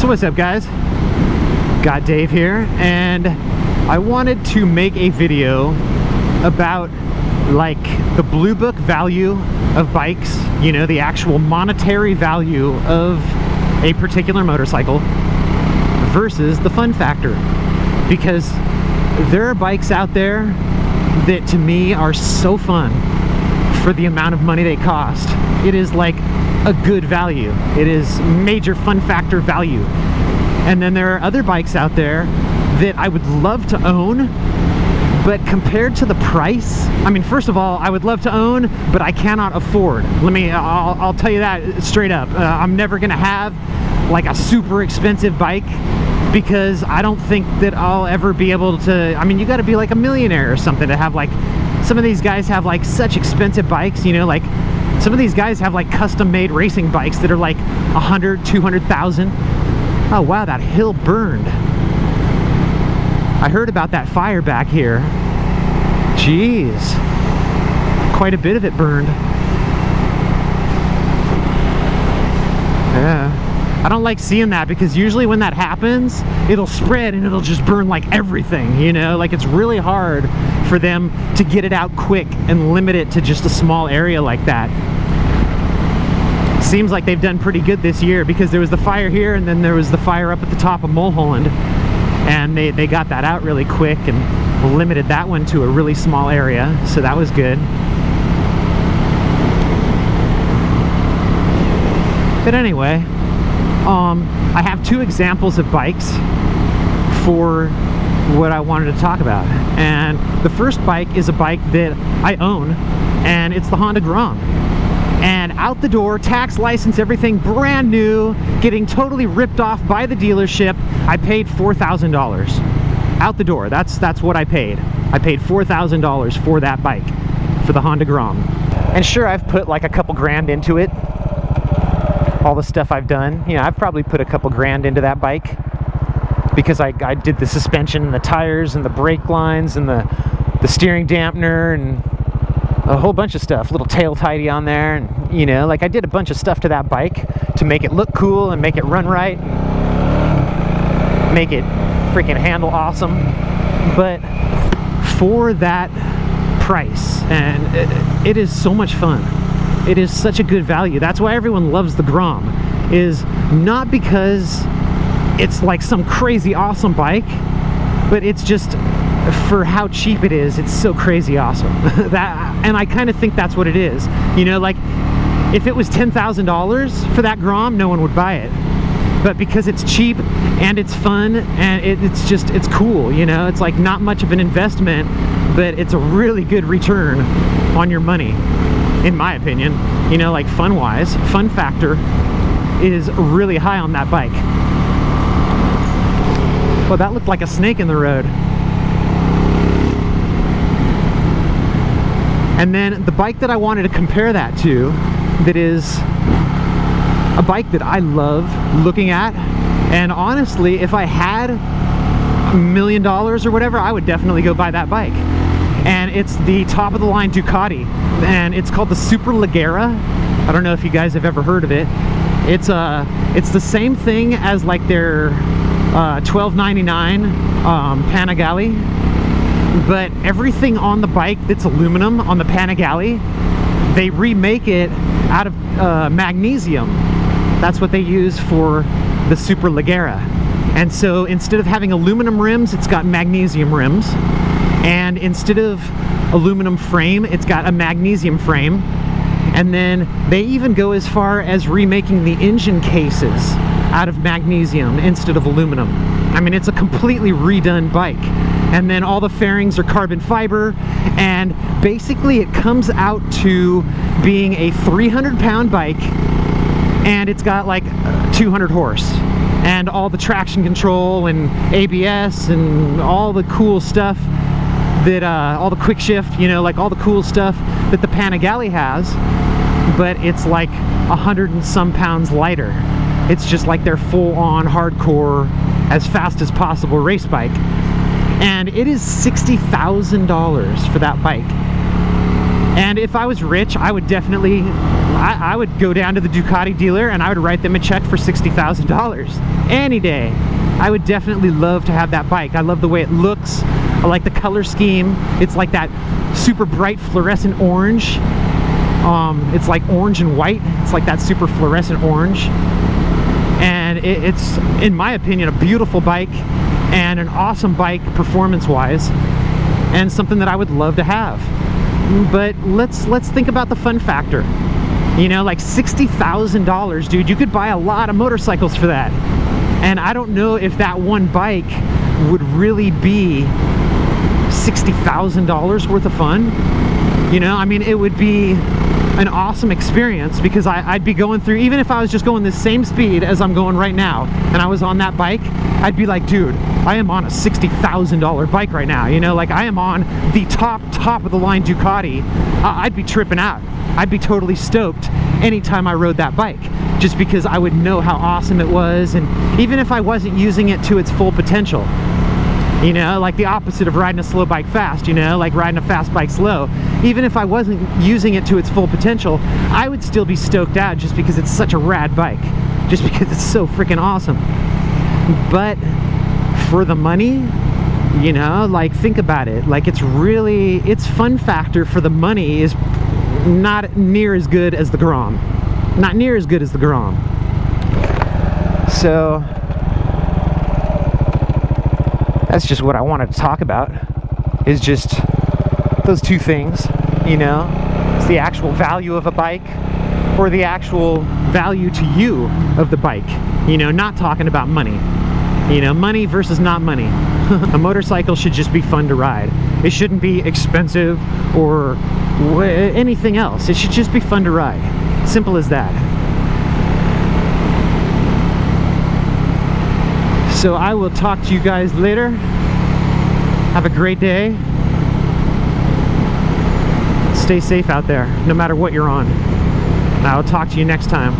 So what's up, guys? Got Dave here, and I wanted to make a video about like the blue book value of bikes, you know, the actual monetary value of a particular motorcycle versus the fun factor, because there are bikes out there that to me are so fun for the amount of money they cost. It is like a good value. It is major fun factor value. And then there are other bikes out there that I would love to own, but compared to the price, I mean, first of all, I would love to own, but I cannot afford. I'll tell you that straight up. I'm never gonna have like a super expensive bike, because I don't think that I'll ever be able to. I mean, you gotta be like a millionaire or something to have like, some of these guys have like such expensive bikes, you know, like some of these guys have like custom made racing bikes that are like 100, 200,000. Oh wow, that hill burned. I heard about that fire back here. Jeez, quite a bit of it burned. Yeah, I don't like seeing that, because usually when that happens, it'll spread and it'll just burn like everything, you know? Like, it's really hard for them to get it out quick and limit it to just a small area like that. Seems like they've done pretty good this year, because there was the fire here and then there was the fire up at the top of Mulholland, and they got that out really quick and limited that one to a really small area, so that was good. But anyway, I have two examples of bikes for what I wanted to talk about, and the first bike is a bike that I own, and it's the Honda Grom. And out the door, tax, license, everything brand new, getting totally ripped off by the dealership. I paid $4,000 out the door. That's what I paid. I paid $4,000 for that bike, for the Honda Grom. And sure, I've put like a couple grand into it. All the stuff I've done, you know, I've probably put a couple grand into that bike, because I did the suspension and the tires and the brake lines and the steering dampener and a whole bunch of stuff, little tail tidy on there, and you know, like I did a bunch of stuff to that bike to make it look cool and make it run right, make it freaking handle awesome. But for that price, and it is so much fun, it is such a good value. That's why everyone loves the Grom, is not because it's like some crazy awesome bike, but it's just for how cheap it is. It's so crazy awesome. And I kind of think that's what it is. You know, like if it was $10,000 for that Grom, no one would buy it. But because it's cheap and it's fun and it's cool, you know, it's like not much of an investment, but it's a really good return on your money, in my opinion. You know, like fun-wise, fun factor is really high on that bike. Well, that looked like a snake in the road. And then the bike that I wanted to compare that to, that is a bike that I love looking at, and honestly, if I had $1 million or whatever, I would definitely go buy that bike. And it's the top of the line Ducati, and it's called the Superleggera. I don't know if you guys have ever heard of it. It's the same thing as like their $12.99 Panigale. But everything on the bike that's aluminum on the Panigale, they remake it out of magnesium. That's what they use for the Superleggera. And so instead of having aluminum rims, it's got magnesium rims. And instead of aluminum frame, it's got a magnesium frame. And then they even go as far as remaking the engine cases out of magnesium instead of aluminum. I mean, it's a completely redone bike. And then all the fairings are carbon fiber, and basically it comes out to being a 300-pound bike, and it's got like 200 horse, and all the traction control and ABS and all the cool stuff that all the quick shift, you know, like all the cool stuff that the Panigale has, but it's like 100 and some pounds lighter. It's just like their full-on hardcore, as fast as possible race bike. And it is $60,000 for that bike. And if I was rich, I would definitely, I would go down to the Ducati dealer and I would write them a check for $60,000 any day. I would definitely love to have that bike. I love the way it looks. I like the color scheme. It's like that super bright fluorescent orange. It's like orange and white. It's like that super fluorescent orange. And it's, in my opinion, a beautiful bike and an awesome bike performance-wise, and something that I would love to have. But let's think about the fun factor. You know, like $60,000, dude, you could buy a lot of motorcycles for that. And I don't know if that one bike would really be $60,000 worth of fun. You know, I mean, it would be an awesome experience because I'd be going through, even if I was just going the same speed as I'm going right now and I was on that bike, I'd be like, dude, I am on a $60,000 bike right now. You know, like I am on the top of the line Ducati. I'd be tripping out. I'd be totally stoked anytime I rode that bike, just because I would know how awesome it was. And even if I wasn't using it to its full potential, you know, like the opposite of riding a slow bike fast, you know, like riding a fast bike slow. Even if I wasn't using it to its full potential, I would still be stoked out just because it's such a rad bike, just because it's so freaking awesome. But for the money, you know, like think about it, like it's really, its fun factor for the money is not near as good as the Grom. Not near as good as the Grom. So that's just what I wanted to talk about, is just those two things, you know. It's the actual value of a bike, or the actual value to you of the bike, you know, not talking about money. You know, money versus not money. A motorcycle should just be fun to ride. It shouldn't be expensive or anything else. It should just be fun to ride. Simple as that. So I will talk to you guys later. Have a great day. Stay safe out there, no matter what you're on. I will talk to you next time.